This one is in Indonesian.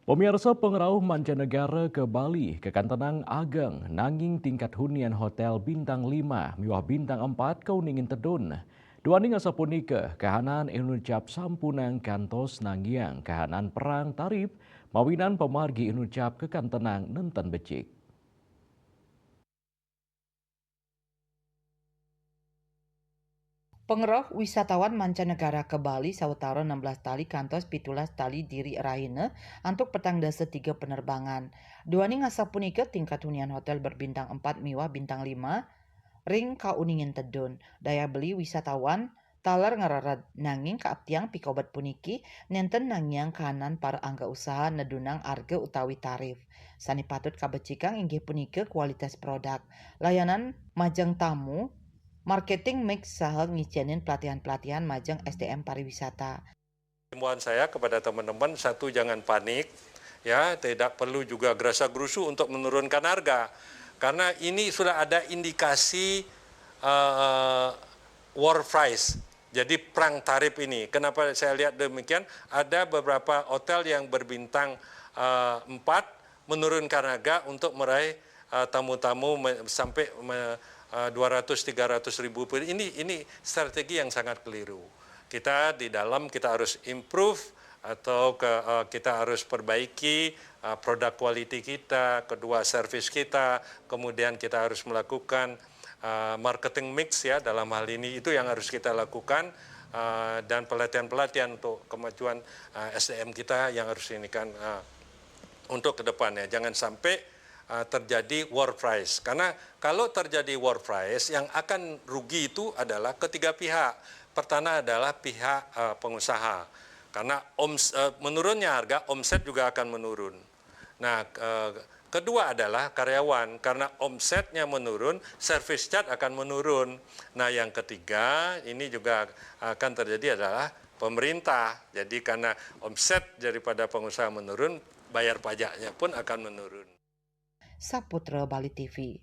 Pemirsa pengerauh mancanegara ke Bali, kekantenang ageng, nanging tingkat hunian hotel bintang 5, mewah bintang 4, kau ningin tedun. Dua ning asapunika, kahanan inucap sampunang kantos nangiang, kahanan perang tarif, mawinan pemargi inucap kekantenang nenten becik. Pengeroh wisatawan mancanegara ke Bali sawetara 16 tali kantos 17 tali diri raine untuk petang dasa 3 penerbangan. Dua ning asa punika tingkat hunian hotel berbintang 4 miwah bintang 5 ring kauningin tedun. Daya beli wisatawan talar ngararat nanging kaaptiang pikobat puniki nenten nangiang kahanan para angga usaha nedunang arga utawi tarif. Sani patut kabecikang inggih punika kualitas produk, layanan majeng tamu, marketing mix saha ngicenin pelatihan-pelatihan majeng SDM pariwisata. Himbauan saya kepada teman-teman, satu jangan panik, ya tidak perlu juga gerasa-gerusu untuk menurunkan harga, karena ini sudah ada indikasi uh, war price, jadi perang tarif ini. Kenapa saya lihat demikian? Ada beberapa hotel yang berbintang 4 menurunkan harga untuk meraih tamu-tamu sampai 200-300 ribu. Ini strategi yang sangat keliru. Kita di dalam kita harus improve atau kita harus perbaiki produk quality kita, kedua service kita, kemudian kita harus melakukan marketing mix ya dalam hal ini, itu yang harus kita lakukan, dan pelatihan-pelatihan untuk kemajuan SDM kita yang harus ini kan untuk kedepannya. Jangan sampai terjadi war price, karena kalau terjadi war price yang akan rugi itu adalah ketiga pihak. Pertama adalah pihak pengusaha, karena menurunnya harga, omset juga akan menurun. Nah, kedua adalah karyawan, karena omsetnya menurun, service charge akan menurun. Nah, yang ketiga ini juga akan terjadi adalah pemerintah. Jadi karena omset daripada pengusaha menurun, bayar pajaknya pun akan menurun. Saputra Bali TV.